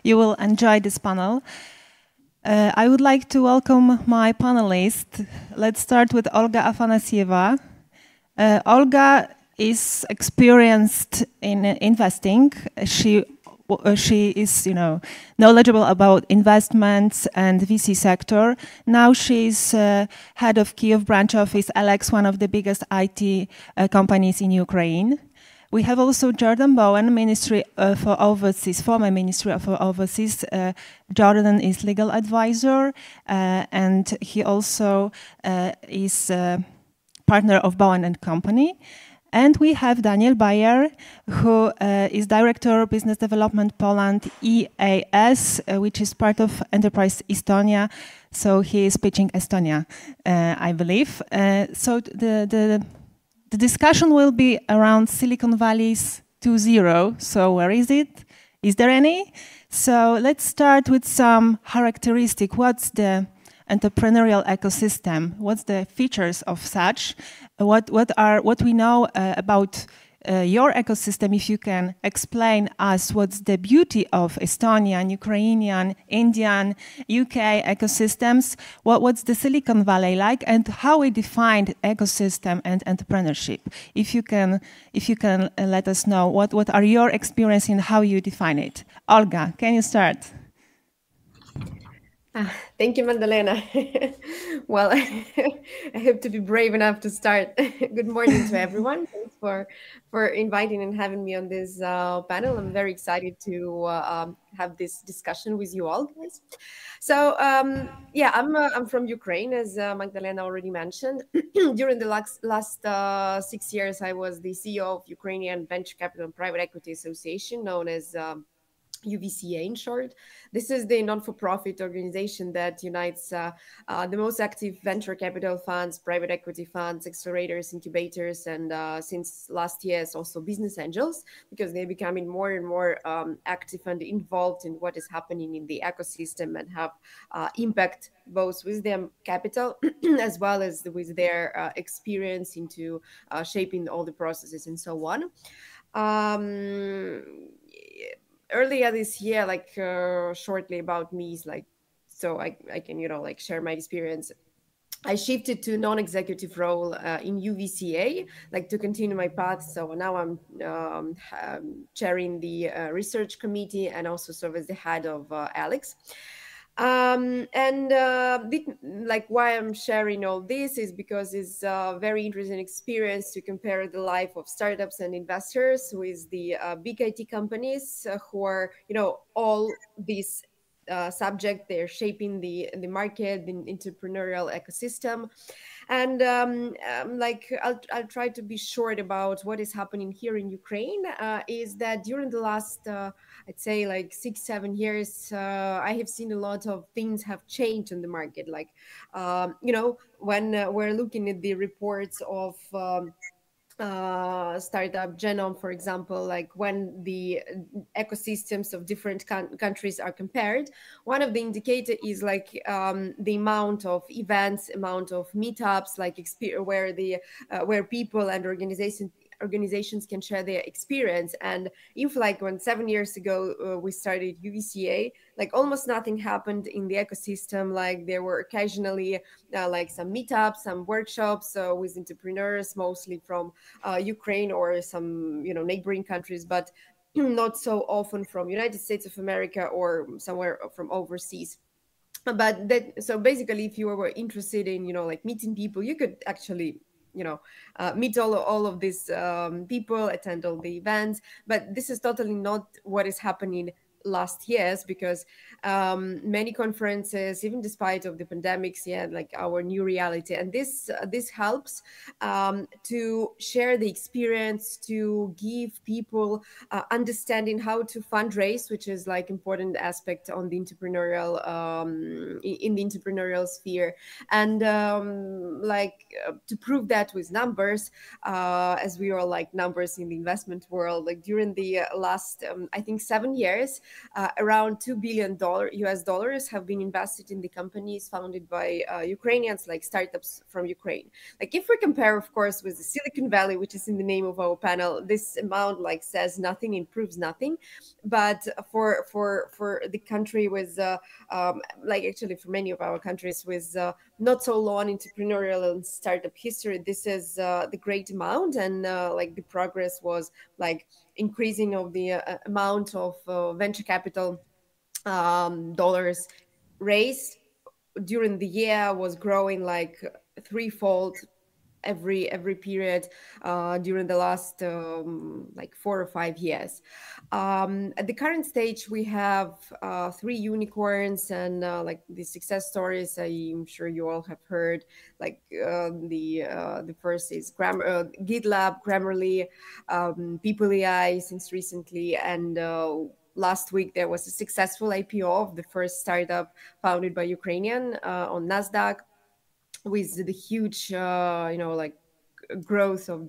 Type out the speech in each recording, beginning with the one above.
you will enjoy this panel. I would like to welcome my panelists. Let's start with Olga Afanasieva. Olga is experienced in investing. She is, knowledgeable about investments and VC sector. Now she's head of Kyiv branch office, Alex, one of the biggest IT companies in Ukraine. We have also Jordan Bowen, Ministry for Overseas, former Ministry for Overseas. Jordan is legal advisor, and he also is partner of Bowen and Company. And we have Daniel Bayer, who is Director of Business Development Poland EAS, which is part of Enterprise Estonia. So he is pitching Estonia, I believe. So the discussion will be around Silicon Valleys 2.0. So where is it? Is there any? So let's start with some characteristic. What's the entrepreneurial ecosystem? What's the features of such? What we know about your ecosystem? If you can explain us what's the beauty of Estonian, Ukrainian, Indian, UK ecosystems? What's the Silicon Valley like, and how we defined ecosystem and entrepreneurship? If you can let us know what are your experience and how you define it. Olga, can you start? Thank you, Magdalena. Well, I hope to be brave enough to start. Good morning to everyone. Thanks for inviting and having me on this panel. I'm very excited to have this discussion with you all, guys. So, yeah, I'm from Ukraine, as Magdalena already mentioned. During the last 6 years, I was the CEO of Ukrainian Venture Capital and Private Equity Association, known as UVCA in short. This is the non-for-profit organization that unites the most active venture capital funds, private equity funds, accelerators, incubators, and since last year, it's also business angels, because they're becoming more and more active and involved in what is happening in the ecosystem and have impact both with their capital as well as with their experience into shaping all the processes and so on. Earlier this year, like shortly about me, is like, so I can, like share my experience. I shifted to non-executive role in UVCA, like to continue my path. So now I'm chairing the research committee and also serve as the head of Alex. Like why I'm sharing all this is because it's a very interesting experience to compare the life of startups and investors with the big IT companies who are, all these subject. They're shaping the market, the entrepreneurial ecosystem. And like I'll try to be short about what is happening here in Ukraine. Is that during the last I'd say like 6-7 years, I have seen a lot of things have changed in the market. Like when we're looking at the reports of startup Genome, for example, like when the ecosystems of different countries are compared, one of the indicator is like the amount of events, amount of meetups, like where people and organizations can share their experience. And if like when 7 years ago we started UVCA, like almost nothing happened in the ecosystem. Like there were occasionally like some meetups, some workshops with entrepreneurs, mostly from Ukraine or some neighboring countries, but not so often from United States of America or somewhere from overseas. But that, so basically, if you were interested in like meeting people, you could actually meet all of these people, attend all the events. But this is totally not what is happening last years, because many conferences, even despite of the pandemics, like our new reality, and this helps to share the experience, to give people understanding how to fundraise, which is like important aspect on the entrepreneurial in the entrepreneurial sphere, and to prove that with numbers, as we are like numbers in the investment world. Like during the last I think 7 years, Around $2 billion US dollars have been invested in the companies founded by Ukrainians, like startups from Ukraine. Like if we compare, of course, with the Silicon Valley, which is in the name of our panel, this amount like says nothing, improves nothing. But for the country with like actually for many of our countries with not so long entrepreneurial and startup history, this is the great amount. And like the progress was like increasing of the amount of venture capital dollars raised during the year was growing like threefold every period during the last like 4 or 5 years. At the current stage, we have 3 unicorns and like the success stories. I'm sure you all have heard. Like the first is GitLab, Grammarly, People AI since recently, and last week there was a successful IPO of the first startup founded by Ukrainian on Nasdaq, with the huge like growth um,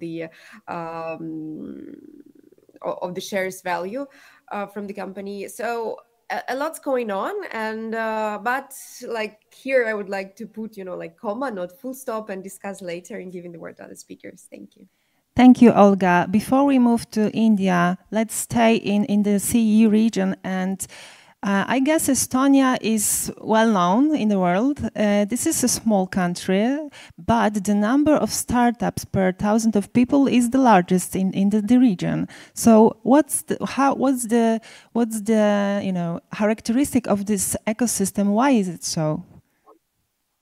of the shares value from the company. So a lot's going on, and but like here I would like to put like comma, not full stop, and discuss later and giving the word to other speakers. Thank you. Thank you, Olga. Before we move to India, let's stay in the CEE region. And I guess Estonia is well known in the world. This is a small country, but the number of startups per thousand of people is the largest in the region. So what's the characteristic of this ecosystem? Why is it so?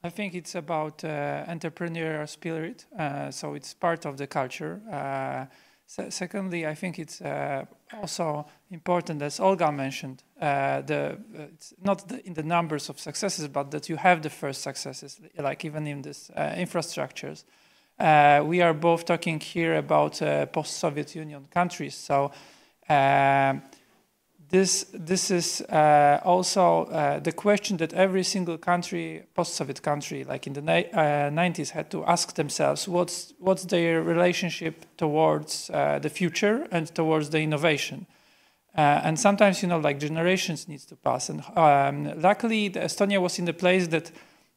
I think it's about entrepreneurial spirit, so it's part of the culture. Secondly, I think it's also important, as Olga mentioned, it's not in the numbers of successes, but that you have the first successes, like even in this infrastructures. We are both talking here about post-Soviet Union countries, so this is also the question that every single country, post-Soviet country, like in the 90s, had to ask themselves: what's their relationship towards the future and towards the innovation? And sometimes, like generations needs to pass. And luckily, Estonia was in the place that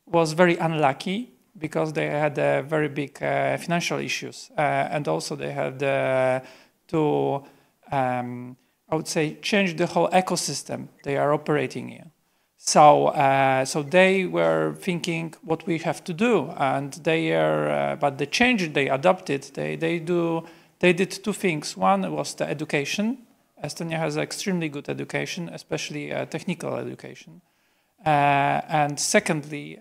was very unlucky, because they had very big financial issues, and also they had to I would say, change the whole ecosystem they are operating in. So they were thinking what we have to do, and but the change they adopted, they did two things. One was the education. Estonia has extremely good education, especially technical education. And secondly,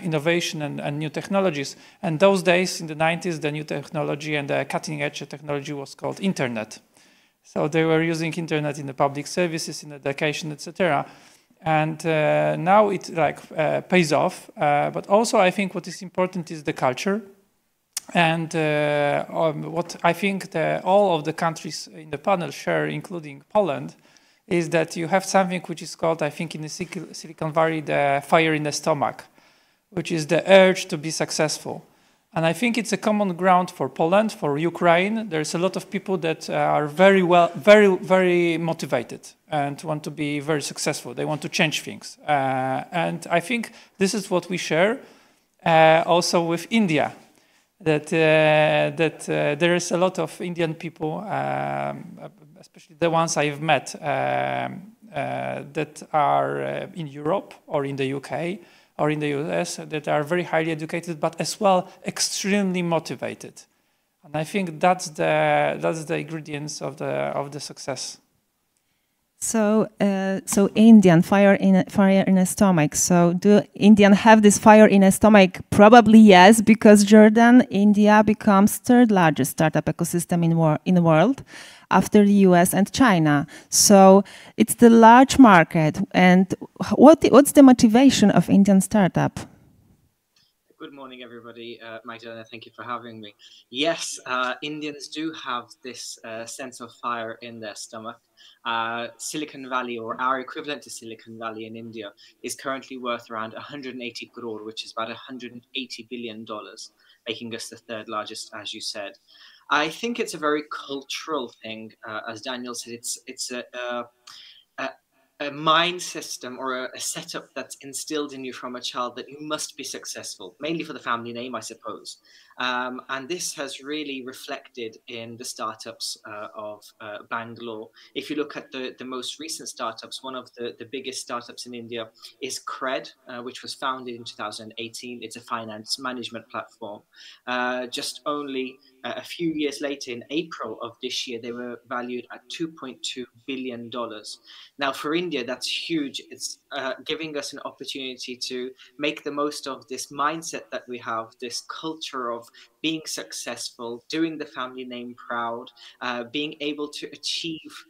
innovation and new technologies. And those days in the 90s, the new technology and the cutting edge technology was called internet. So they were using internet in the public services, in education, etc. And now it pays off. But also I think what is important is the culture. And what I think all of the countries in the panel share, including Poland, is that you have something which is called, I think in the Silicon Valley, the fire in the stomach, which is the urge to be successful. And I think it's a common ground for Poland, for Ukraine. There's a lot of people that are very motivated and want to be very successful. They want to change things. And I think this is what we share also with India, that there is a lot of Indian people, especially the ones I've met, that are in Europe or in the UK, or in the US, that are very highly educated, but as well extremely motivated. And I think that's the ingredients of the success. So Indian fire in a stomach. So do Indian have this fire in a stomach? Probably yes, because Jordan, India becomes third largest startup ecosystem in the world, after the US and China. So it's the large market. And what's the motivation of Indian startup? Good morning, everybody. Magdalena, thank you for having me. Yes, Indians do have this sense of fire in their stomach. Silicon Valley, or our equivalent to Silicon Valley in India, is currently worth around 180 crore, which is about $180 billion, making us the third largest, as you said. I think it's a very cultural thing. As Daniel said, it's a mind system or a setup that's instilled in you from a child that you must be successful, mainly for the family name, I suppose. And this has really reflected in the startups of Bangalore. If you look at the most recent startups, one of the biggest startups in India is Cred, which was founded in 2018. It's a finance management platform. Just only a few years later, in April of this year, they were valued at $2.2 billion. Now, for India, that's huge. It's giving us an opportunity to make the most of this mindset that we have, this culture of being successful, doing the family name proud, being able to achieve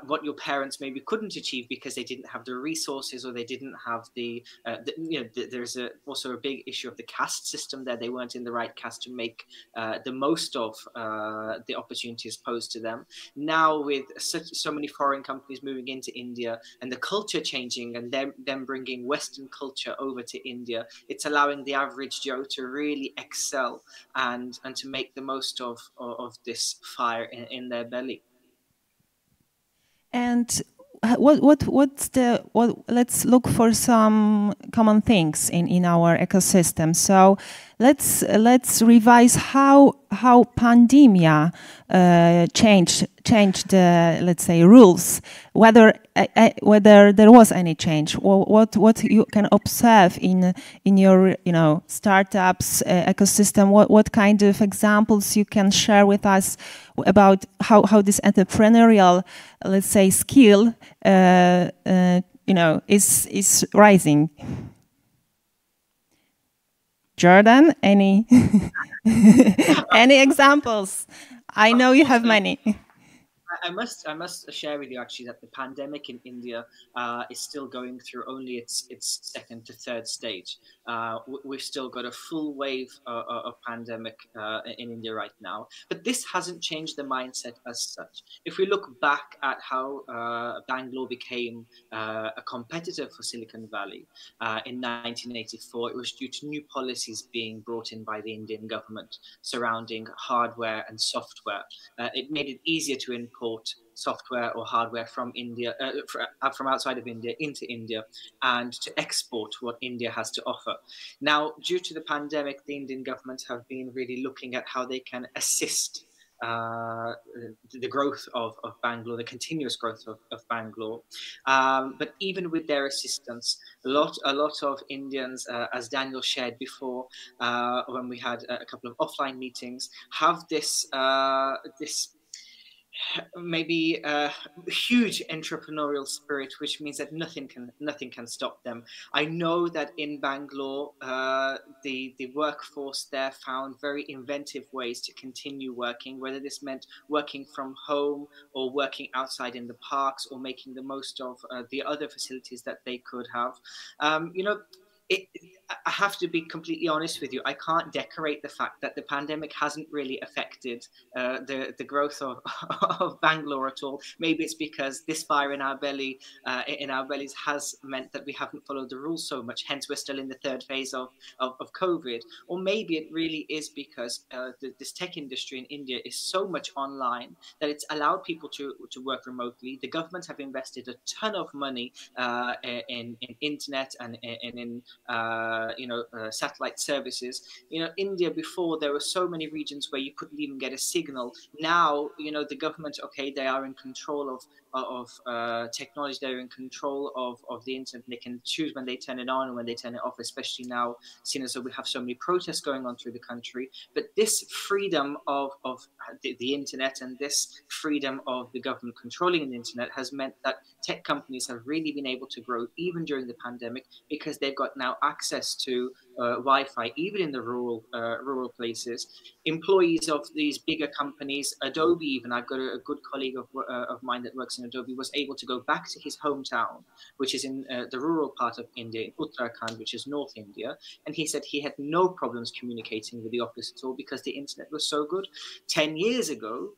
what your parents maybe couldn't achieve because they didn't have the resources or they didn't have there's also a big issue of the caste system there. They weren't in the right caste to make the most of the opportunities posed to them. Now, with so many foreign companies moving into India and the culture changing and them bringing Western culture over to India, it's allowing the average Joe to really excel and to make the most of this fire in their belly. And let's look for some common things in our ecosystem. So let's revise how pandemia changed the, let's say, rules, whether there was any change, or what you can observe in your startups ecosystem. What kind of examples you can share with us about how this entrepreneurial, let's say, skill is rising. Jordan, any any examples? I know you have many. I must share with you actually that the pandemic in India is still going through only its second to third stage. We've still got a full wave of pandemic in India right now, but this hasn't changed the mindset as such. If we look back at how Bangalore became a competitor for Silicon Valley in 1984, it was due to new policies being brought in by the Indian government surrounding hardware and software. It made it easier to import software or hardware from India, from outside of India into India, and to export what India has to offer. Now, due to the pandemic, the Indian government have been really looking at how they can assist the growth of Bangalore, the continuous growth of Bangalore. But even with their assistance, a lot of Indians, as Daniel shared before, when we had a couple of offline meetings, have this maybe huge entrepreneurial spirit, which means that nothing can stop them. I know that in Bangalore, the workforce there found very inventive ways to continue working, whether this meant working from home or working outside in the parks or making the most of the other facilities that they could have. I have to be completely honest with you. I can't decorate the fact that the pandemic hasn't really affected the growth of Bangalore at all. Maybe it's because this fire in our bellies has meant that we haven't followed the rules so much. Hence, we're still in the third phase of COVID. Or maybe it really is because this tech industry in India is so much online that it's allowed people to work remotely. The governments have invested a ton of money in internet and in satellite services. India, before, there were so many regions where you couldn't even get a signal. Now, the government, okay, they are in control of technology, they're in control of the internet. They can choose when they turn it on and when they turn it off, especially now, seeing as though we have so many protests going on through the country. But this freedom of the internet and this freedom of the government controlling the internet has meant that tech companies have really been able to grow even during the pandemic, because they've got now access to Wi-Fi, even in the rural places. Employees of these bigger companies, Adobe even, I've got a good colleague of mine that works in Adobe, was able to go back to his hometown, which is in the rural part of India, in Uttarakhand, which is North India. And he said he had no problems communicating with the office at all because the internet was so good. 10 years ago,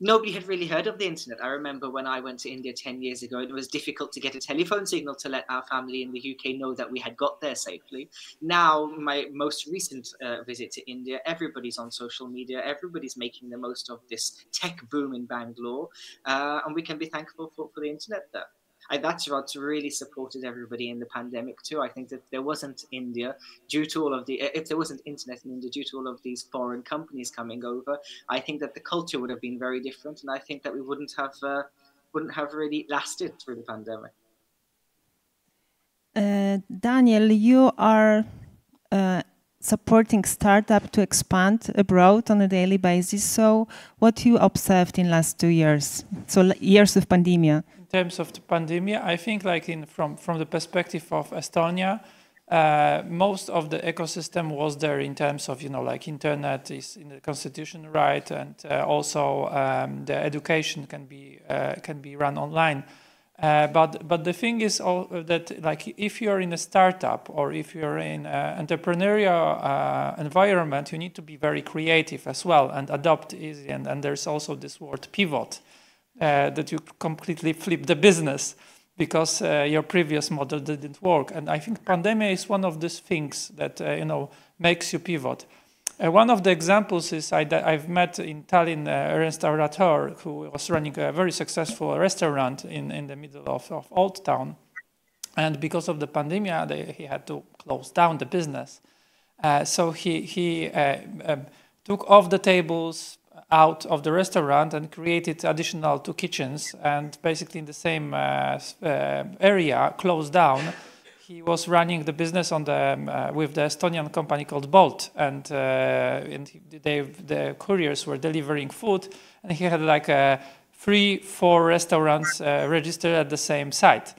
nobody had really heard of the internet. I remember when I went to India 10 years ago, it was difficult to get a telephone signal to let our family in the UK know that we had got there safely. Now, my most recent visit to India, everybody's on social media. Everybody's making the most of this tech boom in Bangalore. And we can be thankful for the internet there. That's what's really supported everybody in the pandemic too. I think that there wasn't India due to all of the, if there wasn't internet in India due to all of these foreign companies coming over, I think that the culture would have been very different, and I think that we wouldn't have really lasted through the pandemic. Daniel, you are supporting startup to expand abroad on a daily basis. So what you observed in last 2 years, so years of pandemia? In terms of the pandemic, I think like from the perspective of Estonia, most of the ecosystem was there in terms of, like internet is in the constitution right, and also the education can be run online. But the thing is that like if you're in a startup or if you're in an entrepreneurial environment, you need to be very creative as well and adopt easy. And there's also this word pivot, that you completely flip the business because your previous model didn't work. And I think pandemic is one of these things that makes you pivot. One of the examples is I've met in Tallinn a restaurateur who was running a very successful restaurant in the middle of Old Town. And because of the pandemic, he had to close down the business. So he took off the tables out of the restaurant and created additional 2 kitchens, and basically in the same area closed down. He was running the business on with the Estonian company called Bolt, and the couriers were delivering food, and he had like 3-4 restaurants registered at the same site.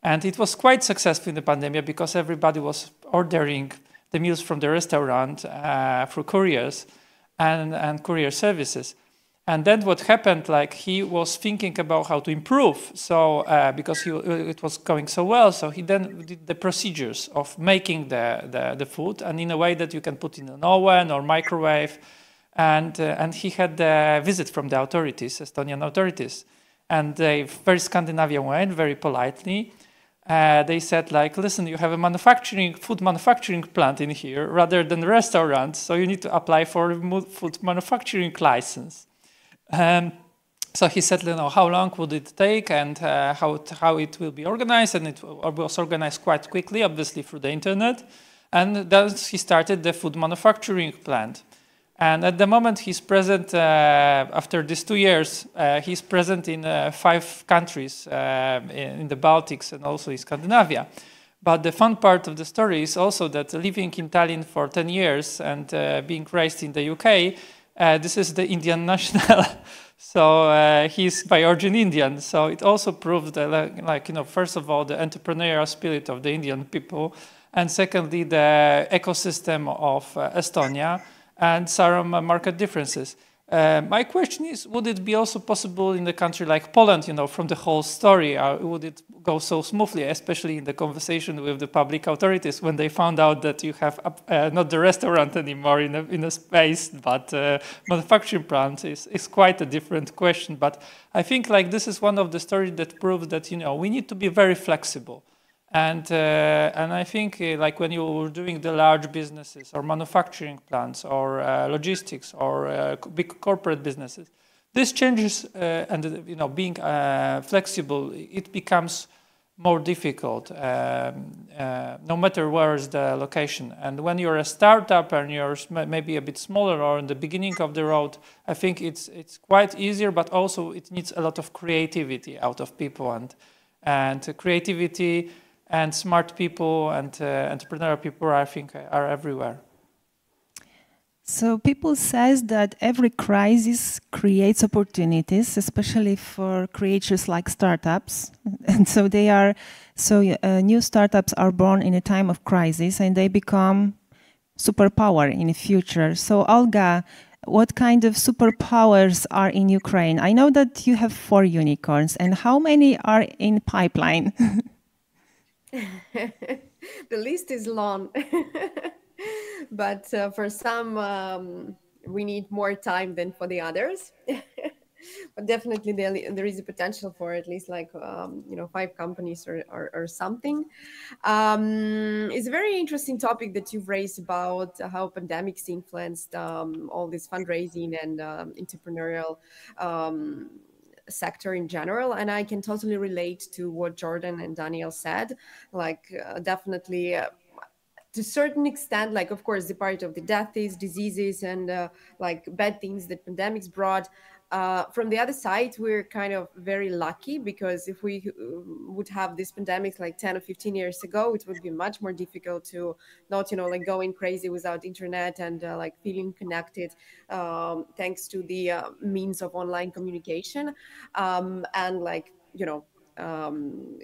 And it was quite successful in the pandemic because everybody was ordering the meals from the restaurant through couriers and courier services. And then what happened, like he was thinking about how to improve. So because it was going so well, so he then did the procedures of making the food, and in a way that you can put in an oven or microwave. And he had a visit from the authorities, Estonian authorities. And they, very Scandinavian way, very politely, they said like, listen, you have a food manufacturing plant in here rather than a restaurant. So you need to apply for a food manufacturing license. So he said, how long would it take and how it will be organized, and it was organized quite quickly, obviously through the internet. And then he started the food manufacturing plant. And at the moment he's present, after these 2 years, he's present in 5 countries in the Baltics and also in Scandinavia. But the fun part of the story is also that living in Tallinn for 10 years and being raised in the UK, this is the Indian national, so he's by origin Indian. So it also proves that, first of all, the entrepreneurial spirit of the Indian people, and secondly, the ecosystem of Estonia, and some market differences. My question is, would it be also possible in a country like Poland, from the whole story, would it go so smoothly, especially in the conversation with the public authorities when they found out that you have not the restaurant anymore in a space, but manufacturing plant is quite a different question. But I think this is one of the stories that proves that, we need to be very flexible. And I think when you're doing the large businesses or manufacturing plants or logistics or big corporate businesses, this changes and being flexible, it becomes more difficult no matter where is the location. And when you're a startup and you're maybe a bit smaller or in the beginning of the road, I think it's quite easier, but also it needs a lot of creativity out of people, and creativity and smart people and entrepreneurial people, I think, are everywhere. So people says that every crisis creates opportunities, especially for creators like startups. And so new startups are born in a time of crisis and they become superpower in the future. So Olga, what kind of superpowers are in Ukraine? I know that you have 4 unicorns, and how many are in pipeline? The list is long, but for some we need more time than for the others. But definitely there is a potential for at least 5 companies or something. It's a very interesting topic that you've raised about how pandemics influenced all this fundraising and entrepreneurial sector in general. And I can totally relate to what Jordan and Daniel said. Like, definitely. To a certain extent, like, of course, the part of the deaths, diseases, and like bad things that pandemics brought. From the other side, we're kind of very lucky, because if we would have this pandemic like 10 or 15 years ago, it would be much more difficult to not, like going crazy without internet, and like feeling connected, thanks to the means of online communication, and like,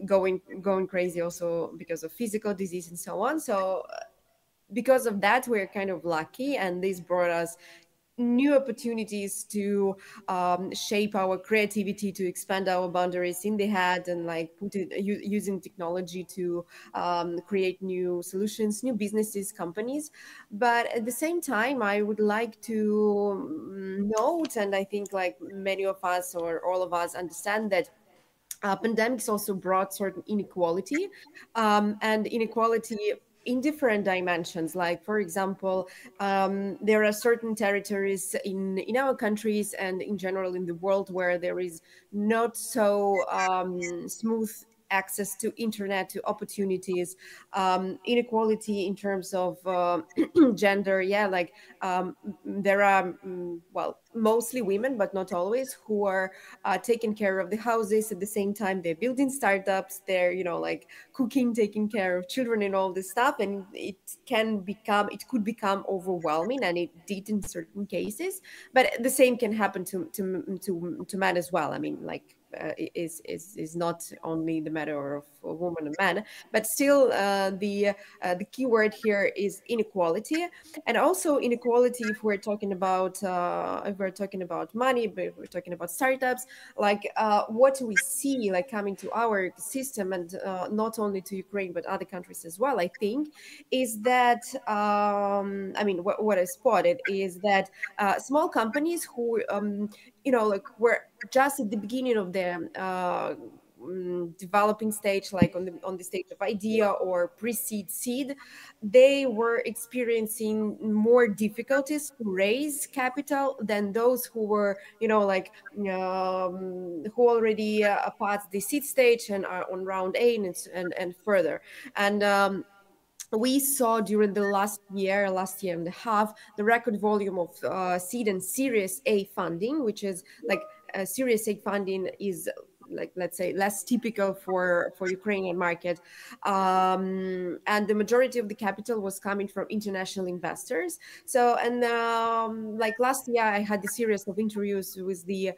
going crazy also because of physical disease and so on. So because of that, we're kind of lucky, and this brought us new opportunities to shape our creativity, to expand our boundaries in the head, and like using technology to create new solutions, new businesses, companies. But at the same time, I would like to note, and I think like many of us or all of us understand, that pandemics also brought certain inequality, and inequality in different dimensions. Like, for example, there are certain territories in our countries and in general in the world where there is not so smooth access to internet, to opportunities, inequality in terms of gender. Yeah, like, there are, well, mostly women, but not always, who are taking care of the houses. At the same time, they're building startups, they're, like cooking, taking care of children, and all this stuff. And it could become overwhelming, and it did in certain cases. But the same can happen to men as well. I mean, like, is not only the matter of a woman and man, but still, the key word here is inequality. And also inequality, if we're talking about money, but if we're talking about startups, like, what we see like coming to our system, and not only to Ukraine but other countries as well, I think, is that, I mean, what I spotted is that small companies who, like, were just at the beginning of their developing stage, like on the stage of idea or pre-seed, seed, they were experiencing more difficulties to raise capital than those who were, like, who already passed the seed stage and are on round A, and further. And we saw during the last year and a half, the record volume of seed and Series A funding, which is like, Series A funding is, like, let's say, less typical for Ukrainian market, and the majority of the capital was coming from international investors. So, and like last year, I had a series of interviews with the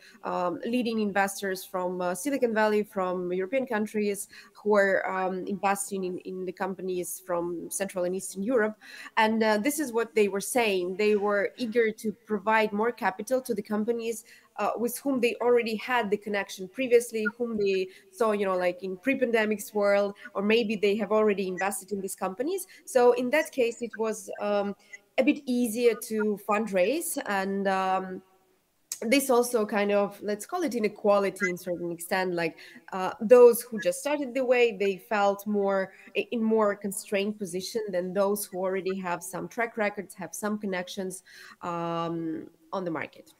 leading investors from Silicon Valley, from European countries, who are investing in the companies from Central and Eastern Europe. And this is what they were saying. They were eager to provide more capital to the companies with whom they already had the connection previously, whom they saw, like in pre-pandemics world, or maybe they have already invested in these companies. So in that case, it was a bit easier to fundraise. And this also kind of, let's call it inequality in certain extent, like those who just started the way, they felt more in more constrained position than those who already have some track records, have some connections on the market.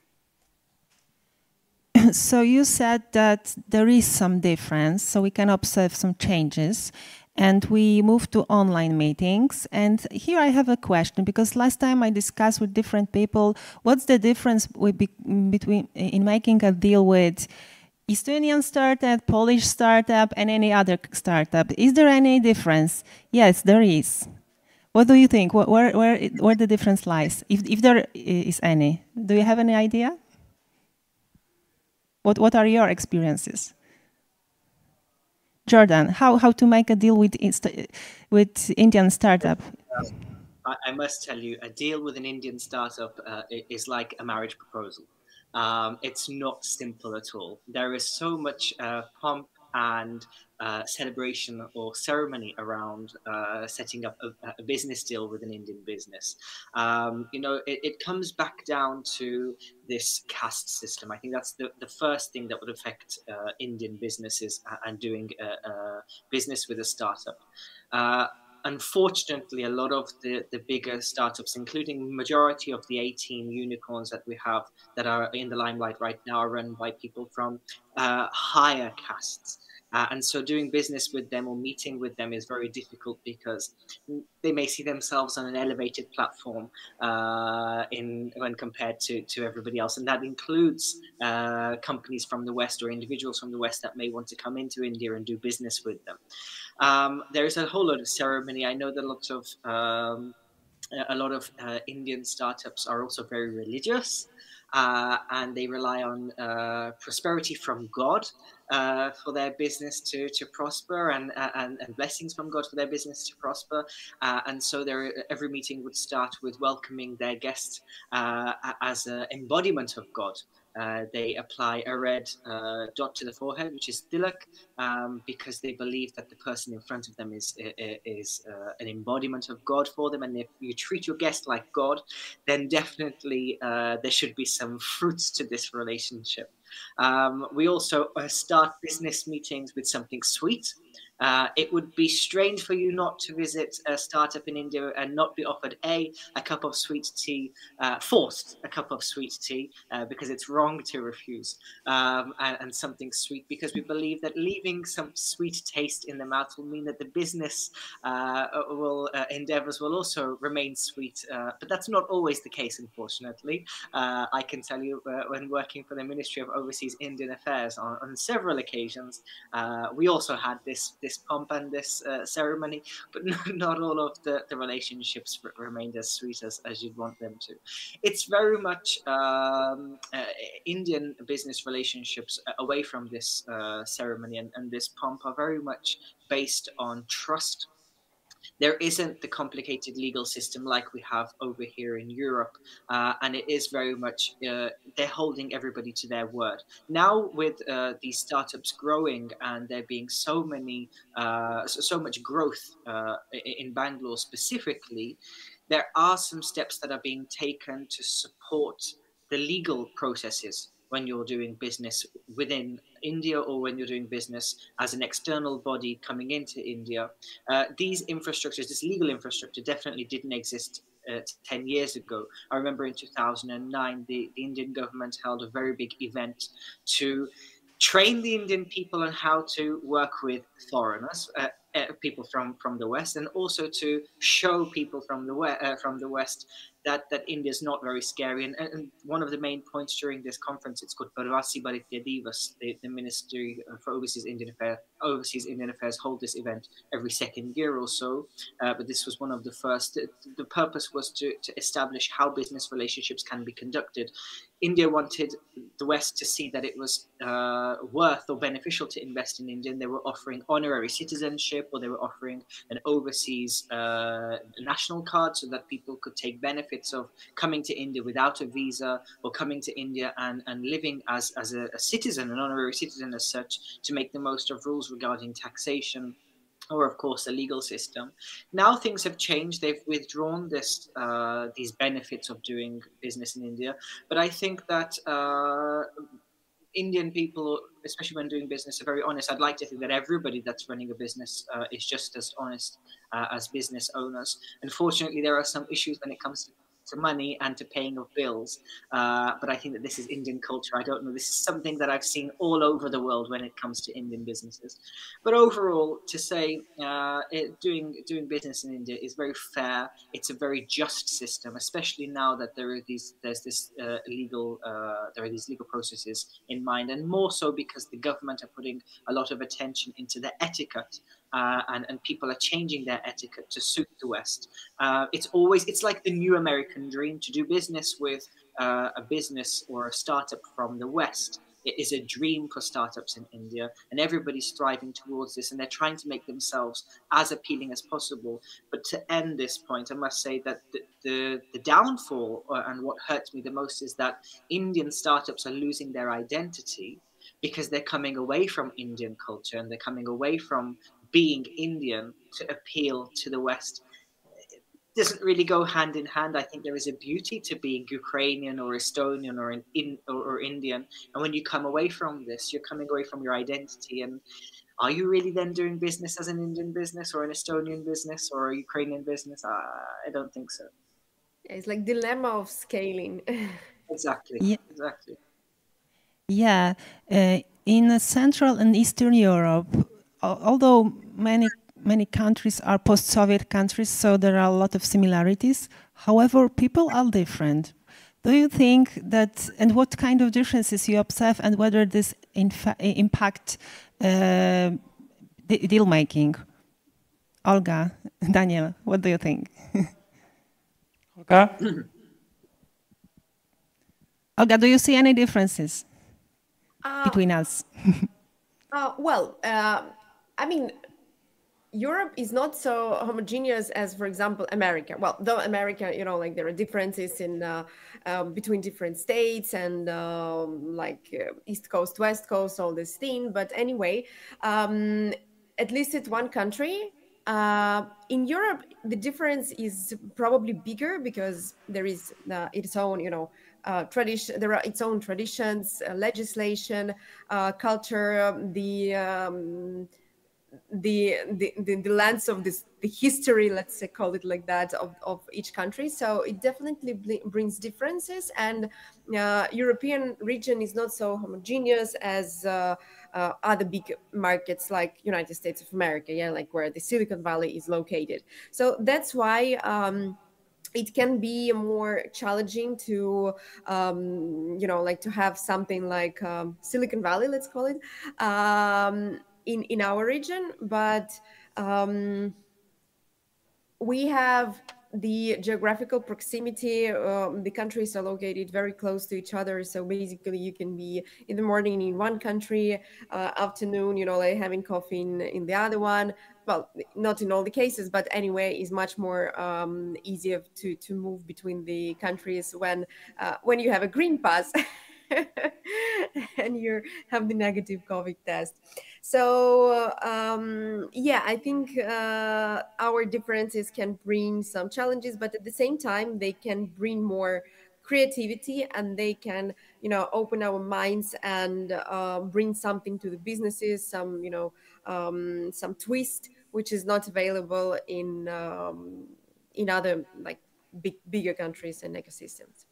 So you said that there is some difference, so we can observe some changes. And we moved to online meetings. And here I have a question, because last time I discussed with different people, what's the difference between in making a deal with Estonian startup, Polish startup, and any other startup? Is there any difference? Yes, there is. What do you think? Where the difference lies, if there is any? Do you have any idea? What are your experiences? Jordan, how to make a deal with Indian startup? I must tell you, a deal with an Indian startup is like a marriage proposal. It's not simple at all. There is so much pomp and celebration or ceremony around setting up a business deal with an Indian business. It comes back down to this caste system. I think that's the first thing that would affect Indian businesses and doing business with a startup. Unfortunately, a lot of the bigger startups, including majority of the 18 unicorns that we have that are in the limelight right now, are run by people from higher castes. And so doing business with them or meeting with them is very difficult because they may see themselves on an elevated platform when compared to everybody else. And that includes companies from the West or individuals from the West that may want to come into India and do business with them. There's a whole lot of ceremony. I know that a lot of Indian startups are also very religious, and they rely on prosperity from God for their business to prosper, and blessings from God for their business to prosper. And so every meeting would start with welcoming their guest as an embodiment of God. They apply a red dot to the forehead, which is tilak, because they believe that the person in front of them is an embodiment of God for them. And if you treat your guest like God, then definitely there should be some fruits to this relationship. We also start business meetings with something sweet. It would be strange for you not to visit a startup in India and not be offered a cup of sweet tea, forced a cup of sweet tea, because it's wrong to refuse, and something sweet, because we believe that leaving some sweet taste in the mouth will mean that the business endeavors will also remain sweet. But that's not always the case, unfortunately. I can tell you, when working for the Ministry of Overseas Indian Affairs on several occasions, we also had this pomp and this ceremony, but not all of the relationships remained as sweet as you'd want them to. It's very much Indian business relationships away from this ceremony and this pomp are very much based on trust. There isn't the complicated legal system like we have over here in Europe, and it is very much they're holding everybody to their word. Now with these startups growing and there being so much growth in Bangalore specifically, there are some steps that are being taken to support the legal processes when you're doing business within India or when you're doing business as an external body coming into India. These infrastructures, this legal infrastructure, definitely didn't exist 10 years ago. I remember in 2009, the Indian government held a very big event to train the Indian people on how to work with foreigners, people from the West, and also to show people from the West that India is not very scary. And one of the main points during this conference, it's called Parvasi Bharatya Divas. The Ministry for Overseas Indian Affairs hold this event every second year or so. But this was one of the first. The purpose was to establish how business relationships can be conducted. India wanted the West to see that it was worth or beneficial to invest in India. And they were offering honorary citizenship, or they were offering an overseas national card so that people could take benefits of coming to India without a visa, or coming to India and living as a citizen, an honorary citizen as such, to make the most of rules regarding taxation, or of course the legal system. Now things have changed. They've withdrawn these benefits of doing business in India. But I think that Indian people, especially when doing business, are very honest. I'd like to think that everybody that's running a business is just as honest as business owners. Unfortunately, there are some issues when it comes to money and to paying of bills. But I think that this is Indian culture. I don't know. This is something that I've seen all over the world when it comes to Indian businesses. But overall, to say doing business in India is very fair. It's a very just system, especially now that there are these legal processes in mind, and more so because the government are putting a lot of attention into the etiquette. And people are changing their etiquette to suit the West. It's like the new American dream to do business with a business or a startup from the West. It is a dream for startups in India, and everybody's striving towards this, and they're trying to make themselves as appealing as possible. But to end this point, I must say that the downfall, and what hurts me the most, is that Indian startups are losing their identity because they're coming away from Indian culture, and they're coming away from being Indian to appeal to the West. doesn't really go hand in hand. I think there is a beauty to being Ukrainian or Estonian or Indian. And when you come away from this, you're coming away from your identity. And are you really then doing business as an Indian business or an Estonian business or a Ukrainian business? I don't think so. It's like dilemma of scaling. Exactly. Yeah. Exactly. Yeah, in Central and Eastern Europe, although many countries are post-Soviet countries, so there are a lot of similarities. However, people are different. Do you think that, and what kind of differences you observe, and whether this impact deal making? Olga, Daniel, what do you think? Olga? Olga, do you see any differences between us? Well, I mean, Europe is not so homogeneous as, for example, America. Well, though America, you know, like there are differences in between different states and East Coast, West Coast, all this thing. But anyway, at least it's one country. In Europe, the difference is probably bigger because there is its own, you know, tradition. There are its own traditions, legislation, culture, the lens of this, the history, let's say, call it like that, of each country. So it definitely brings differences, and European region is not so homogeneous as other big markets like United States of America, yeah, like where the Silicon Valley is located. So that's why it can be more challenging to, you know, like to have something like Silicon Valley, let's call it, in our region. But we have the geographical proximity. The countries are located very close to each other. So basically you can be in the morning in one country, afternoon, you know, like having coffee in the other one. Well, not in all the cases, but anyway, is much more easier to move between the countries when you have a green pass and you have the negative COVID test. So yeah, I think our differences can bring some challenges, but at the same time, they can bring more creativity, and they can, you know, open our minds and bring something to the businesses, some, you know, some twist which is not available in other like bigger countries and ecosystems.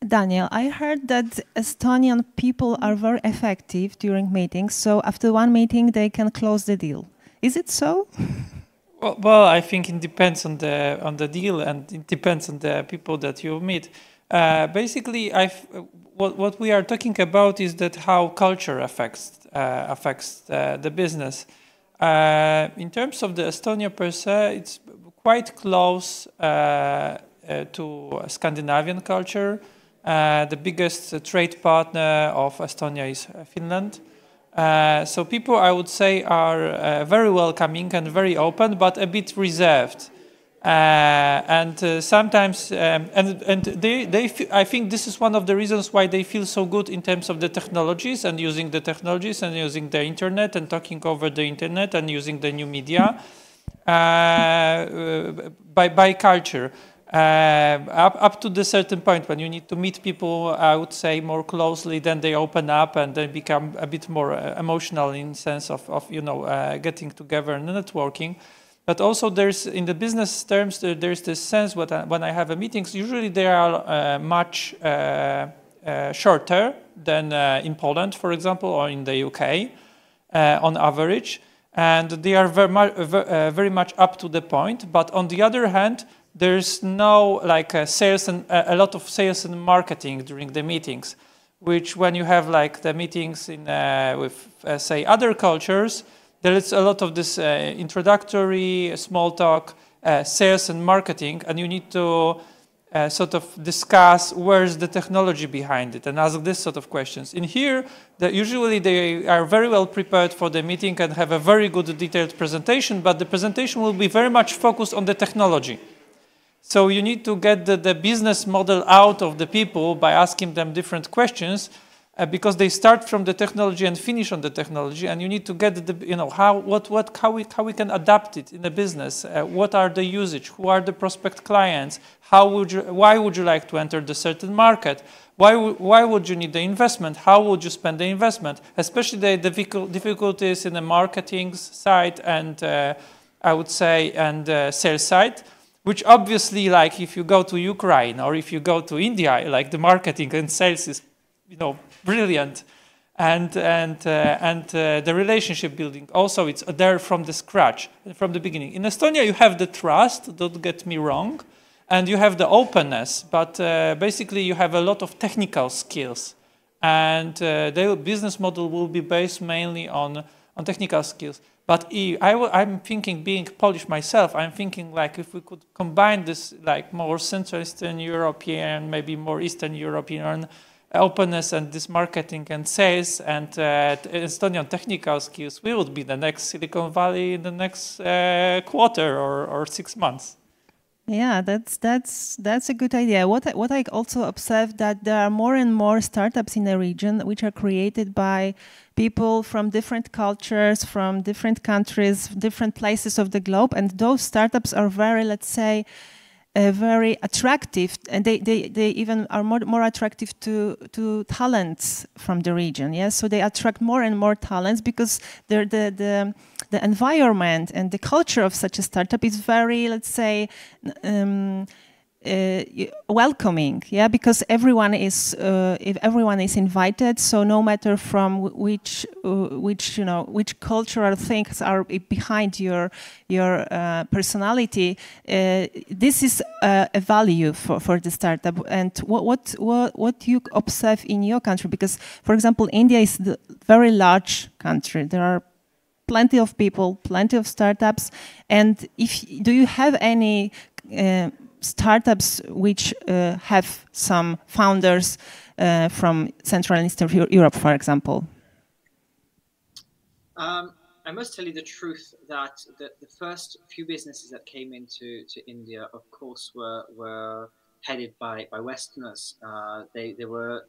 Daniel, I heard that Estonian people are very effective during meetings, so after one meeting they can close the deal. Is it so? Well, I think it depends on the deal, and it depends on the people that you meet. Basically, what we are talking about is that how culture affects the business. In terms of the Estonia per se, it's quite close to Scandinavian culture. The biggest trade partner of Estonia is Finland. So people, I would say, are very welcoming and very open, but a bit reserved. Sometimes, I think this is one of the reasons why they feel so good in terms of the technologies and using the technologies and using the internet and talking over the internet and using the new media by culture. Up to the certain point when you need to meet people, I would say, more closely, then they open up and they become a bit more emotional in sense of you know, getting together and networking. But also there's, in the business terms, there's this sense when I have a meetings, usually they are much shorter than in Poland, for example, or in the UK on average. And they are very much up to the point. But on the other hand, there's no like sales and a lot of sales and marketing during the meetings, which when you have like the meetings in with say other cultures, there is a lot of this introductory small talk, sales and marketing, and you need to sort of discuss where's the technology behind it and ask this sort of questions. In here, usually they are very well prepared for the meeting and have a very good detailed presentation, but the presentation will be very much focused on the technology. So you need to get the business model out of the people by asking them different questions because they start from the technology and finish on the technology, and you need to get the, how we can adapt it in the business. What are the usage? Who are the prospect clients? Why would you like to enter the certain market? Why would you need the investment? How would you spend the investment? Especially the difficulties in the marketing side and I would say and sales side. Which obviously, like if you go to Ukraine or if you go to India, like the marketing and sales is, brilliant, and the relationship building also it's there from the scratch, from the beginning. In Estonia, you have the trust. Don't get me wrong, and you have the openness, but basically you have a lot of technical skills, and the business model will be based mainly on technical skills. But I'm thinking, being Polish myself, I'm thinking like if we could combine this like more Central Eastern European, maybe more Eastern European openness and this marketing and sales and Estonian technical skills, we would be the next Silicon Valley in the next quarter or 6 months. Yeah, that's a good idea. What I also observed that there are more and more startups in the region which are created by people from different cultures, from different countries, different places of the globe, and those startups are very, let's say, very attractive, and they even are more attractive to talents from the region. Yes, so they attract more and more talents because the environment and the culture of such a startup is very, let's say, welcoming. Yeah, because everyone is invited. So no matter from which cultural things are behind your personality, this is a value for the startup. And what you observe in your country? Because, for example, India is a very large country. There are plenty of people, plenty of startups. And do you have any startups which have some founders from Central and Eastern Europe, for example? I must tell you the truth that the first few businesses that came into India, of course, were headed by Westerners. There were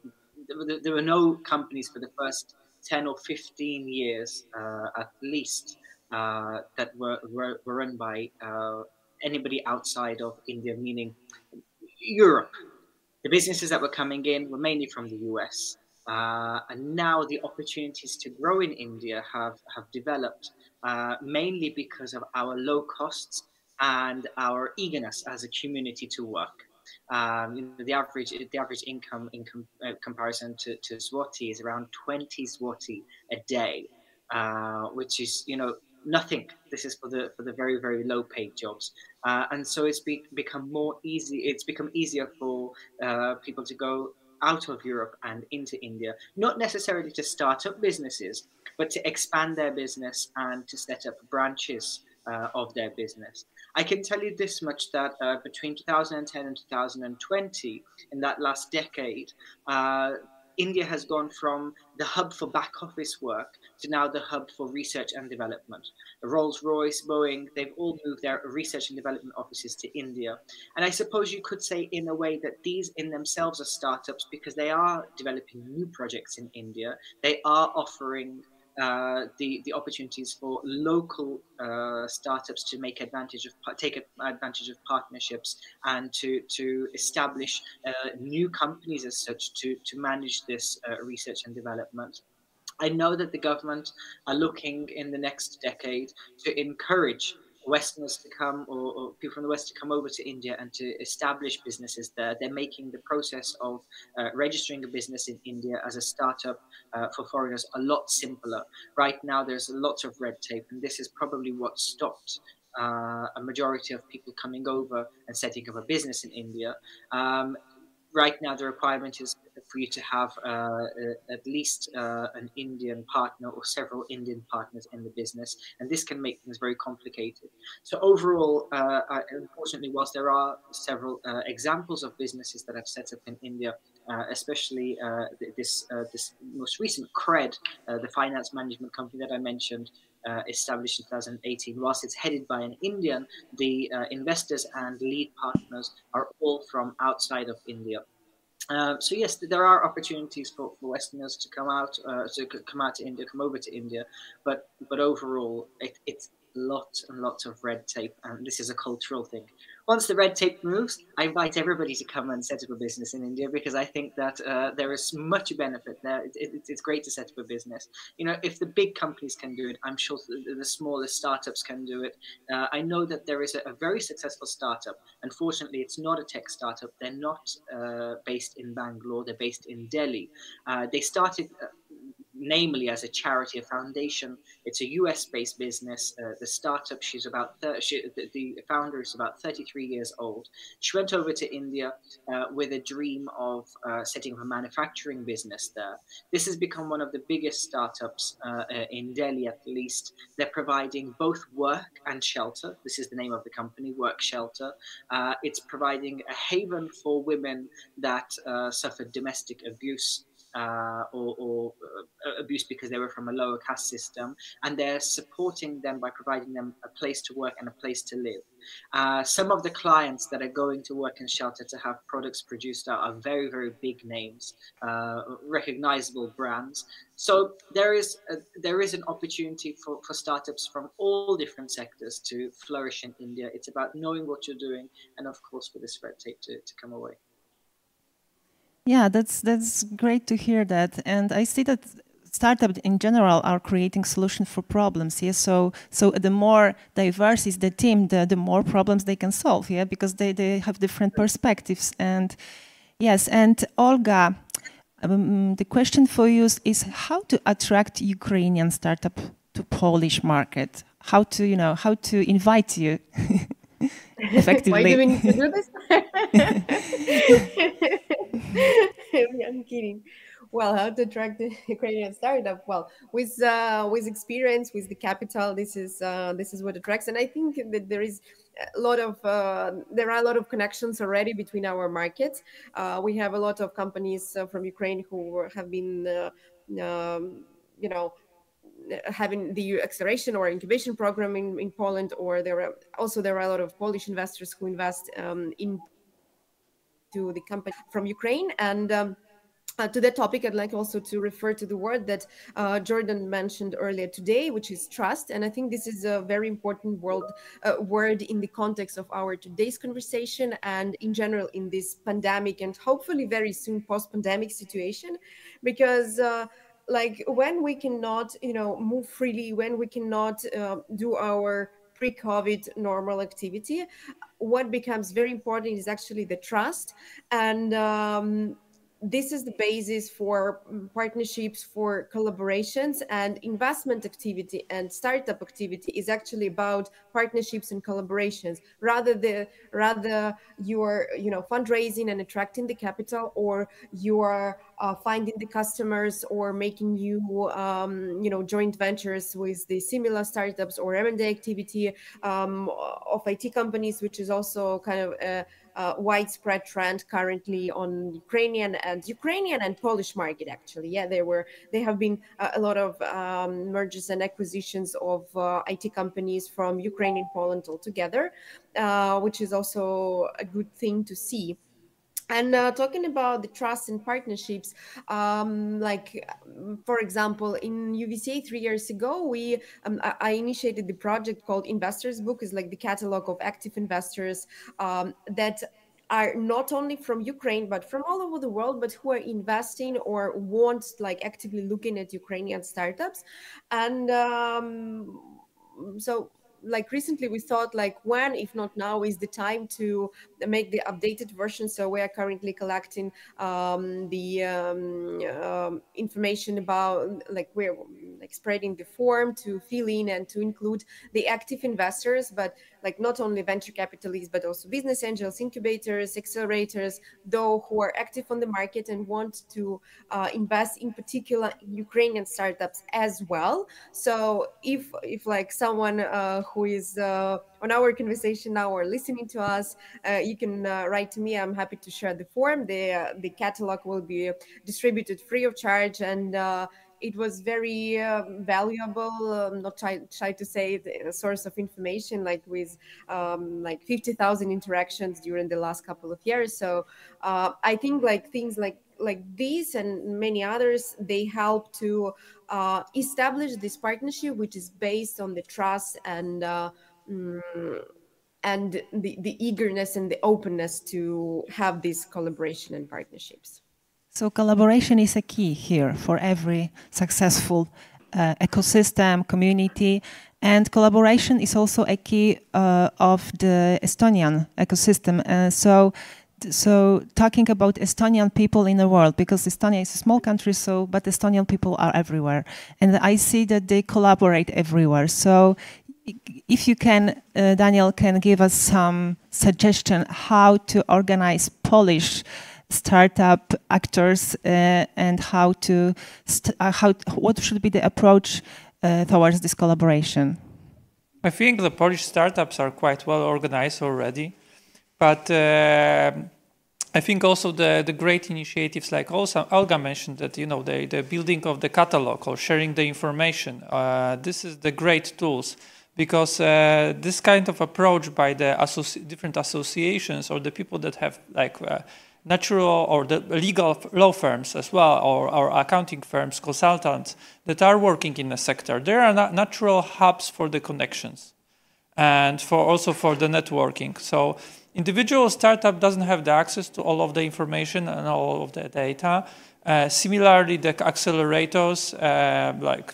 no companies for the first 10 or 15 years, at least, that were run by anybody outside of India, meaning Europe. The businesses that were coming in were mainly from the US. And now the opportunities to grow in India have developed mainly because of our low costs and our eagerness as a community to work. The average income in comparison to Zloty is around 20 Zloty a day, which is nothing. This is for the very, very low paid jobs, and so it's become more easy. It's become easier for people to go out of Europe and into India, not necessarily to start up businesses, but to expand their business and to set up branches of their business. I can tell you this much, that between 2010 and 2020, in that last decade, India has gone from the hub for back office work to now the hub for research and development. Rolls-Royce, Boeing, they've all moved their research and development offices to India. And I suppose you could say in a way that these in themselves are startups because they are developing new projects in India. They are offering the opportunities for local startups to take advantage of partnerships and to establish new companies as such to manage this research and development. I know that the government are looking in the next decade to encourage Westerners to come or people from the West to come over to India and to establish businesses there. They're making the process of registering a business in India as a startup for foreigners a lot simpler. Right now, there's lots of red tape, and this is probably what stopped a majority of people coming over and setting up a business in India. Right now, the requirement is for you to have at least an Indian partner or several Indian partners in the business, and this can make things very complicated. So overall, unfortunately, whilst there are several examples of businesses that have set up in India, especially this most recent CRED, the finance management company that I mentioned, established in 2018, whilst it's headed by an Indian, the investors and lead partners are all from outside of India. So yes, there are opportunities for Westerners to come out to India, come over to India, but overall, it's lots and lots of red tape, and this is a cultural thing. Once the red tape moves, I invite everybody to come and set up a business in India, because I think that there is much benefit there. It's great to set up a business. You know, if the big companies can do it, I'm sure the smallest startups can do it. I know that there is a very successful startup. Unfortunately, it's not a tech startup. They're not based in Bangalore. They're based in Delhi. They started namely as a charity, a foundation. It's a US-based business. The startup, the founder is about 33 years old. She went over to India with a dream of setting up a manufacturing business there. This has become one of the biggest startups in Delhi, at least. They're providing both work and shelter. This is the name of the company, Work Shelter. It's providing a haven for women that suffered domestic abuse or abuse because they were from a lower caste system, and they're supporting them by providing them a place to work and a place to live. Some of the clients that are going to Work and Shelter to have products produced are very, very big names, recognizable brands. So there is an opportunity for startups from all different sectors to flourish in India. It's about knowing what you're doing, and of course for this red tape to come away. Yeah, that's great to hear that. And I see that startups in general are creating solutions for problems. Yeah, so the more diverse is the team, the more problems they can solve. Yeah, because they have different perspectives. And yes, and Olga, the question for you is how to attract Ukrainian startup to Polish market. How to invite you effectively. Why do we need to do this? I'm kidding. Well, how to attract the Ukrainian startup? Well, with experience, with the capital, this is what attracts. And I think that there are a lot of connections already between our markets. We have a lot of companies from Ukraine who have been, having the acceleration or incubation program in Poland, or there are a lot of Polish investors who invest into the company from Ukraine. And to that topic, I'd like also to refer to the word that Jordan mentioned earlier today, which is trust. And I think this is a very important word in the context of our today's conversation, and in general in this pandemic and hopefully very soon post-pandemic situation, because like when we cannot move freely, when we cannot do our pre-COVID normal activity, what becomes very important is actually the trust. And this is the basis for partnerships, for collaborations, and investment activity and startup activity is actually about partnerships and collaborations, rather you are fundraising and attracting the capital, or you are finding the customers, or making joint ventures with the similar startups, or M&A activity of IT companies, which is also kind of a widespread trend currently on Ukrainian and Polish market. Actually, yeah, there have been a lot of mergers and acquisitions of IT companies from Ukraine and Poland altogether, which is also a good thing to see. And talking about the trust and partnerships, for example, in UVCA 3 years ago, I initiated the project called Investors Book. Is like the catalog of active investors that are not only from Ukraine but from all over the world, but who are investing or want actively looking at Ukrainian startups. And so recently we thought when, if not now, is the time to make the updated version. So we are currently collecting the information about we're spreading the form to fill in and to include the active investors, but not only venture capitalists but also business angels, incubators, accelerators, those who are active on the market and want to invest in particular in Ukrainian startups as well. So if someone who is on our conversation now or listening to us, you can write to me. I'm happy to share the form. The catalog will be distributed free of charge, and it was very valuable, not try to say the source of information, like with like 50,000 interactions during the last couple of years. So I think like things like these and many others, they help to establish this partnership, which is based on the trust and the eagerness and the openness to have this collaboration and partnerships. So collaboration is a key here for every successful ecosystem, community, and collaboration is also a key of the Estonian ecosystem. So talking about Estonian people in the world, because Estonia is a small country, but Estonian people are everywhere. And I see that they collaborate everywhere. So if you can, Daniel, can give us some suggestion how to organize Polish startup actors and what should be the approach towards this collaboration? I think the Polish startups are quite well organized already, but I think also the great initiatives like also Olga mentioned that, you know, the building of the catalog or sharing the information, this is the great tools, because this kind of approach by the different associations or the people that have like natural or the legal law firms as well, or accounting firms, consultants that are working in the sector, there are natural hubs for the connections and also for the networking. So individual startup doesn't have the access to all of the information and all of the data. Similarly, the accelerators like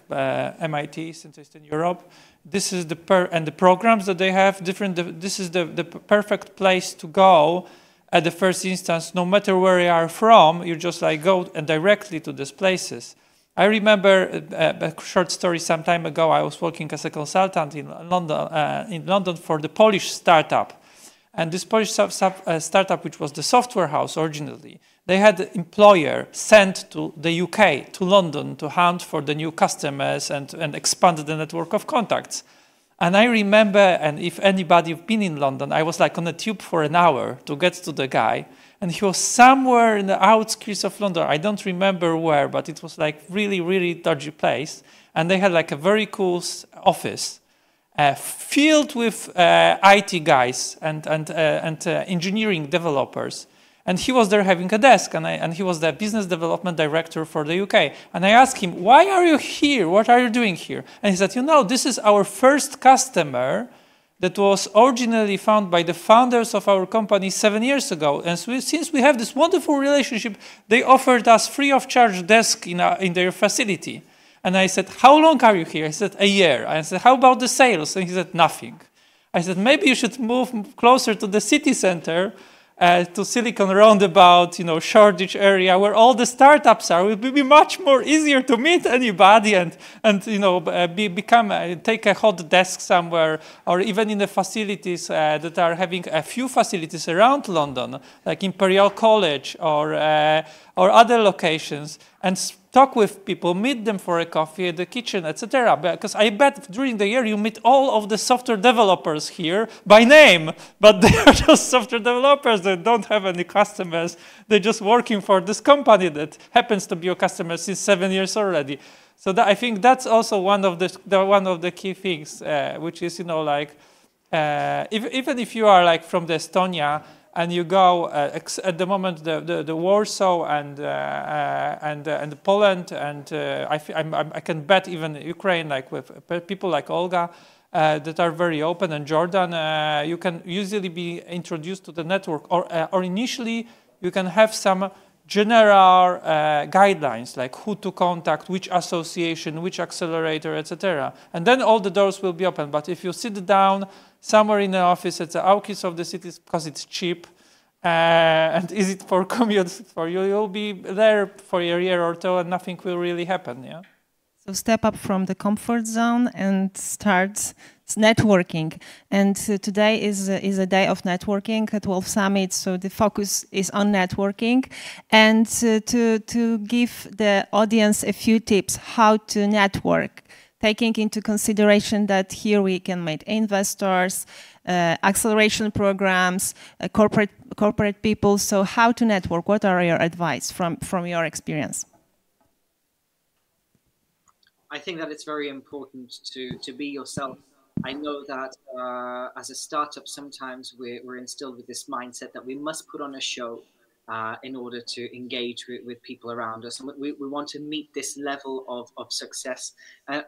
MIT, Central Eastern Europe, this is the programs that they have different. This is the perfect place to go. At the first instance, no matter where you are from, you just like go directly to these places. I remember a short story some time ago. I was working as a consultant in London for the Polish startup. And this Polish startup, which was the software house originally, they had the employer sent to the UK, to London, to hunt for the new customers and expand the network of contacts. And I remember, and if anybody have been in London, I was like on a tube for an hour to get to the guy. And he was somewhere in the outskirts of London. I don't remember where, but it was like really, really dodgy place. And they had like a very cool office filled with IT guys and engineering developers. And he was there having a desk, and he was the business development director for the UK. And I asked him, why are you here? What are you doing here? And he said, you know, this is our first customer that was originally found by the founders of our company 7 years ago. And so since we have this wonderful relationship, they offered us free of charge desk in their facility. And I said, how long are you here? He said, a year. I said, how about the sales? And he said, nothing. I said, maybe you should move closer to the city center, to Silicon Roundabout, you know, Shoreditch area, where all the startups are. It will be much more easier to meet anybody and you know, take a hot desk somewhere, or even in the facilities that are having a few facilities around London, like Imperial College or other locations, and talk with people, meet them for a coffee at the kitchen, etc. Because I bet during the year you meet all of the software developers here by name, but they are just software developers that don't have any customers. They're just working for this company that happens to be your customer since 7 years already. So I think that's also one of the key things, which is, you know, like even if you are like from the Estonia, and you go at the moment the Warsaw and Poland and I can bet even Ukraine, like with people like Olga that are very open, and Jordan, you can usually be introduced to the network, or initially you can have some general guidelines like who to contact, which association, which accelerator, etc. And then all the doors will be open. But if you sit down somewhere in the office at the outskirts of the cities because it's cheap and easy for commute for you, you'll be there for a year or two and nothing will really happen. Yeah. So step up from the comfort zone and start networking. And today is a day of networking at Wolf Summit. So the focus is on networking, and to give the audience a few tips how to network, taking into consideration that here we can meet investors, acceleration programs, corporate people. So how to network? What are your advice from your experience? I think that it's very important to be yourself. I know that as a startup, sometimes we're instilled with this mindset that we must put on a show in order to engage with people around us. And we want to meet this level of success.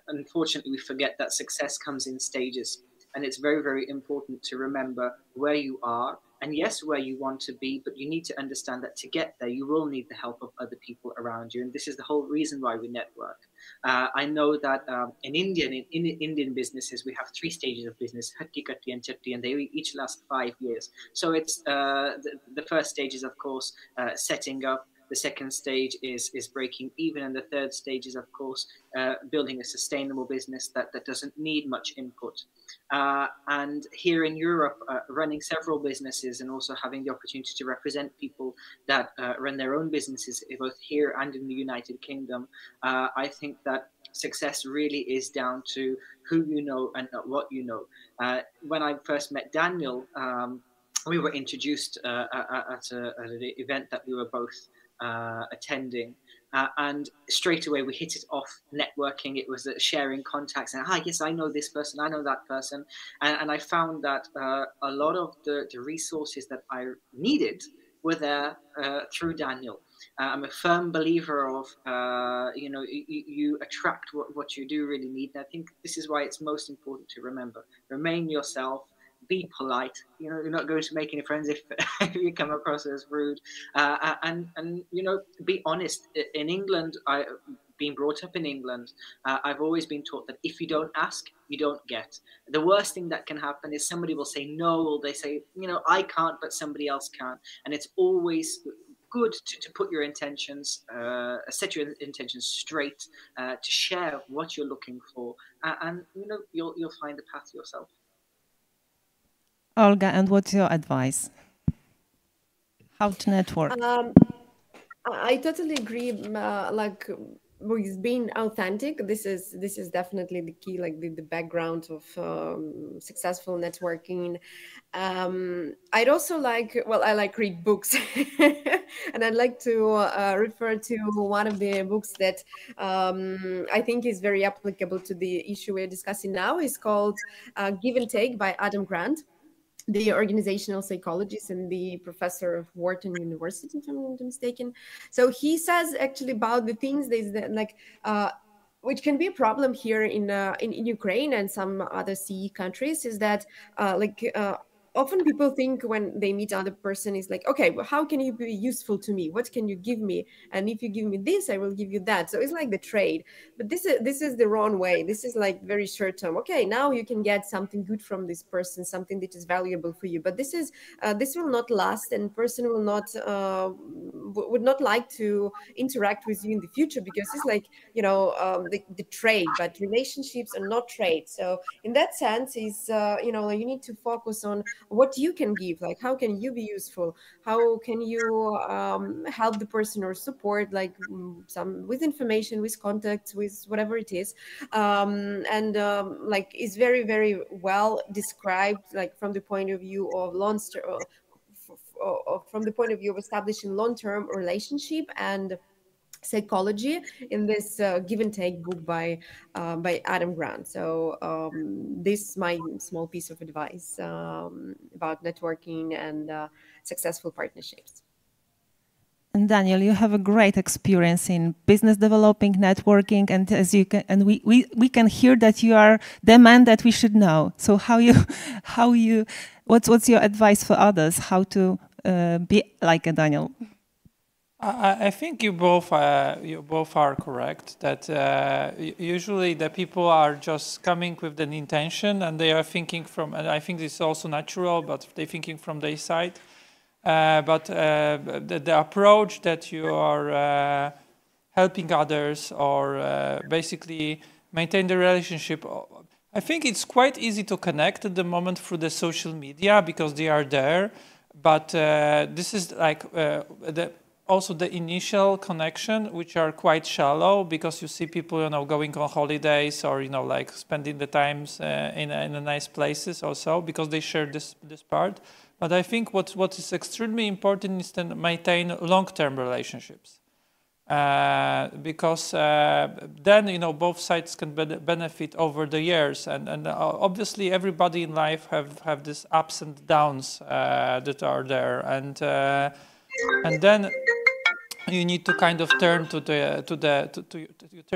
Unfortunately, we forget that success comes in stages. And it's very, very important to remember where you are and yes, where you want to be, but you need to understand that to get there, you will need the help of other people around you. And this is the whole reason why we network. I know that in Indian businesses, we have 3 stages of business: Hatti, Katti, and Chatti, and they each last 5 years. So it's the first stage is, of course, setting up. The second stage is breaking even, and the third stage is, of course, building a sustainable business that doesn't need much input. And here in Europe, running several businesses and also having the opportunity to represent people that run their own businesses, both here and in the United Kingdom, I think that success really is down to who you know and not what you know. When I first met Daniel, we were introduced at an event that we were both attending. And straight away we hit it off networking. It was sharing contacts and yes, I know this person, I know that person, and I found that a lot of the resources that I needed were there through Daniel. I'm a firm believer of you attract what you do really need, and I think this is why it's most important to remember: remain yourself, be polite. You're not going to make any friends if, if you come across as rude, and be honest. In England, being brought up in England, I've always been taught that if you don't ask, you don't get. The worst thing that can happen is somebody will say no, or they say, I can't, but somebody else can. And it's always good to put your intentions, set your intentions straight, to share what you're looking for, and you'll find the path yourself. Olga, and what's your advice? How to network? I totally agree. With being authentic, this is definitely the key, like the background of successful networking. I'd also I like read books, and I'd like to refer to one of the books that I think is very applicable to the issue we're discussing now. It's called Give and Take by Adam Grant, the organizational psychologist and the professor of Wharton University, if I'm not mistaken. So he says actually about the things that which can be a problem here in Ukraine and some other CEE countries, is that often people think when they meet another person is like, okay, well, how can you be useful to me? What can you give me? And if you give me this, I will give you that. So it's like the trade. But this is the wrong way. This is like very short term. Okay, now you can get something good from this person, something that is valuable for you. But this will not last, and person will not would not like to interact with you in the future, because it's like the trade. But relationships are not trade. So in that sense, is you need to focus on what you can give, like how can you be useful, how can you help the person or support, like some with information, with contacts, with whatever it is, and is very, very well described, like from the point of view of from the point of view of establishing long-term relationship and psychology in this Give and Take book by Adam Grant. So this is my small piece of advice about networking and successful partnerships. And Daniel, you have a great experience in business developing, networking, and as you can, and we can hear that you are the man that we should know. So what's your advice for others? How to be like a Daniel? I think you both are correct. That usually the people are just coming with an intention, and they are thinking from. And I think this is also natural, but they're thinking from their side. But the approach that you are helping others or basically maintain the relationship, I think it's quite easy to connect at the moment through the social media because they are there. But this is like also the initial connection, which are quite shallow because you see people, going on holidays or, like spending the times in nice places also because they share this part. But I think what is extremely important is to maintain long-term relationships. because then, you know, both sides can benefit over the years, and obviously everybody in life have these ups and downs that are there, and then you need to kind of turn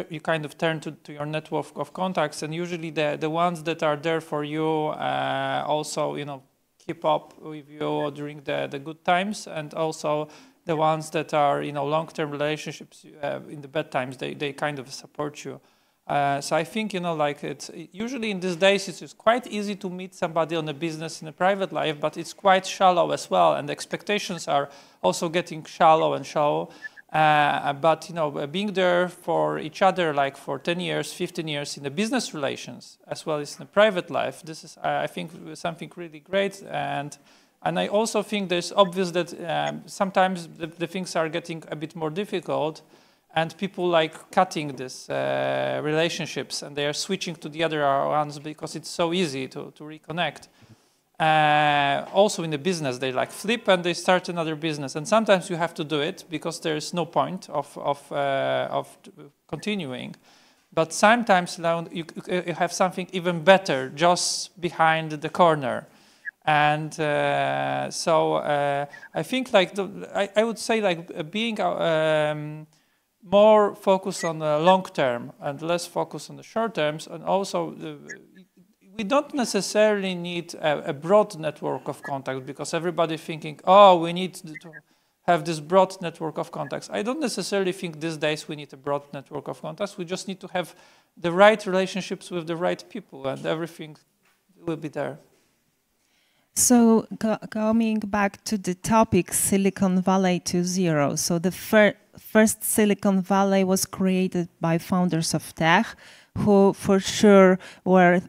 you kind of turn to your network of contacts, and usually the ones that are there for you also, you know, keep up with you during the good times, and also the ones that are, you know, long-term relationships in the bad times, they kind of support you. So I think, you know, like it's usually in these days it's just quite easy to meet somebody on a business in a private life, but it's quite shallow as well, and the expectations are also getting shallow and shallow. But, you know, being there for each other, like for 10 years, 15 years in the business relations, as well as in the private life, this is, I think, something really great. And I also think there's obvious that sometimes the things are getting a bit more difficult, and people like cutting these relationships, and they are switching to the other ones because it's so easy to reconnect. Also in the business, they like flip and they start another business, and sometimes you have to do it because there is no point of continuing. But sometimes you have something even better just behind the corner. And so I think, like, I would say, like, being more focused on the long term and less focused on the short terms, and also we don't necessarily need a broad network of contacts, because everybody thinking, oh, we need to have this broad network of contacts. I don't necessarily think these days we need a broad network of contacts. We just need to have the right relationships with the right people, and everything will be there. So coming back to the topic, Silicon Valley 2.0. So the first Silicon Valley was created by founders of tech, who for sure were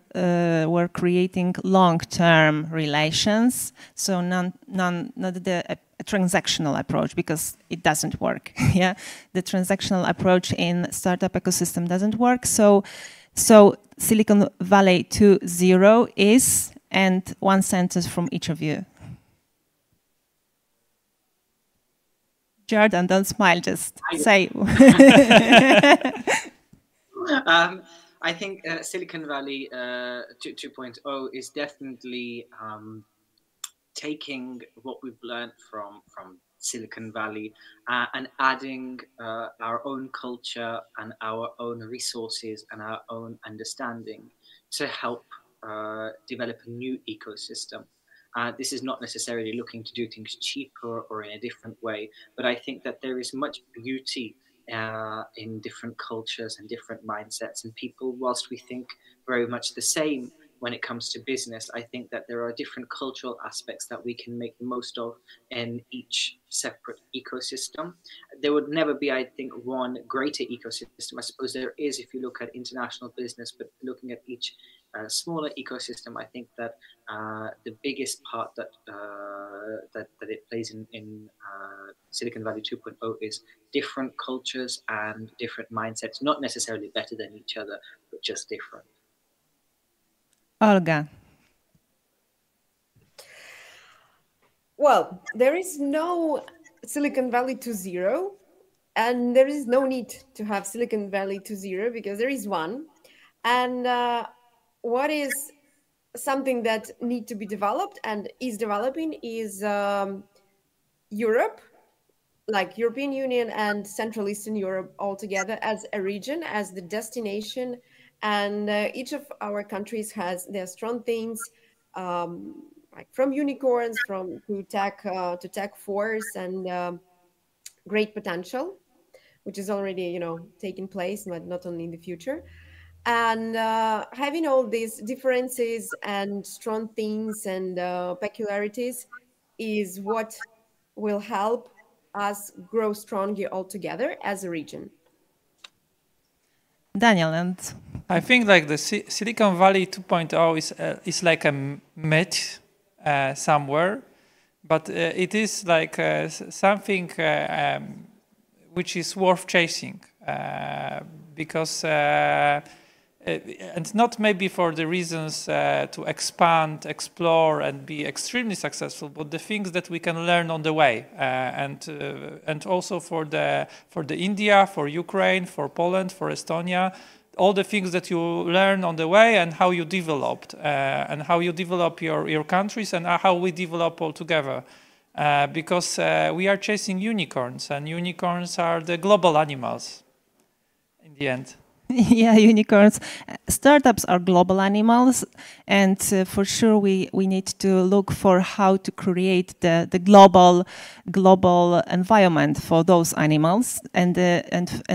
creating long-term relations. So not the transactional approach, because it doesn't work. Yeah, the transactional approach in startup ecosystem doesn't work. So Silicon Valley 2.0 is. And one sentence from each of you. Jordan, don't smile, just say. I think Silicon Valley 2.0 is definitely taking what we've learned from Silicon Valley and adding our own culture and our own resources and our own understanding to help develop a new ecosystem. This is not necessarily looking to do things cheaper or in a different way, but I think that there is much beauty in different cultures and different mindsets and people. Whilst we think very much the same when it comes to business, I think that there are different cultural aspects that we can make the most of in each separate ecosystem. There would never be, I think, one greater ecosystem. I suppose there is if you look at international business, but looking at each smaller ecosystem, I think that the biggest part that it plays in Silicon Valley 2.0 is different cultures and different mindsets, not necessarily better than each other, but just different. Olga. Well, there is no Silicon Valley 2.0, and there is no need to have Silicon Valley 2.0 because there is one. And what is something that need to be developed and is developing is Europe, like European Union and Central Eastern Europe all together as a region, as the destination. And each of our countries has their strong things, like from unicorns, to tech force, and great potential, which is already taking place, but not only in the future. And having all these differences and strong things and peculiarities is what will help us grow stronger all together as a region. Daniel, and I think like the Silicon Valley 2.0 is like a myth somewhere, but it is like something which is worth chasing because and not maybe for the reasons to expand, explore, and be extremely successful, but the things that we can learn on the way, and also for the India, for Ukraine, for Poland, for Estonia, all the things that you learn on the way and how you developed, and how you develop your countries and how we develop all together. Because we are chasing unicorns, and unicorns are the global animals in the end. Yeah, unicorns. Startups are global animals, and for sure we need to look for how to create the global environment for those animals, and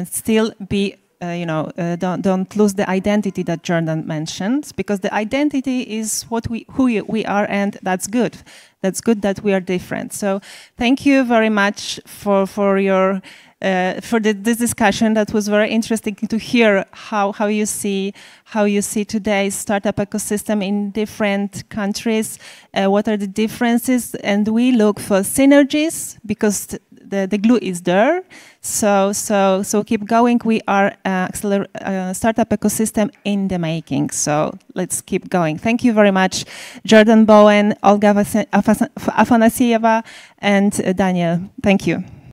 still be don't lose the identity that Jordan mentioned, because the identity is who we are, and that's good. That's good that we are different. So thank you very much for your this discussion. That was very interesting to hear how you see today's startup ecosystem in different countries. What are the differences? And we look for synergies, because the glue is there. So keep going. We are startup ecosystem in the making. So let's keep going. Thank you very much, Jordan Bowen, Olga Afanasieva, and Daniel. Thank you.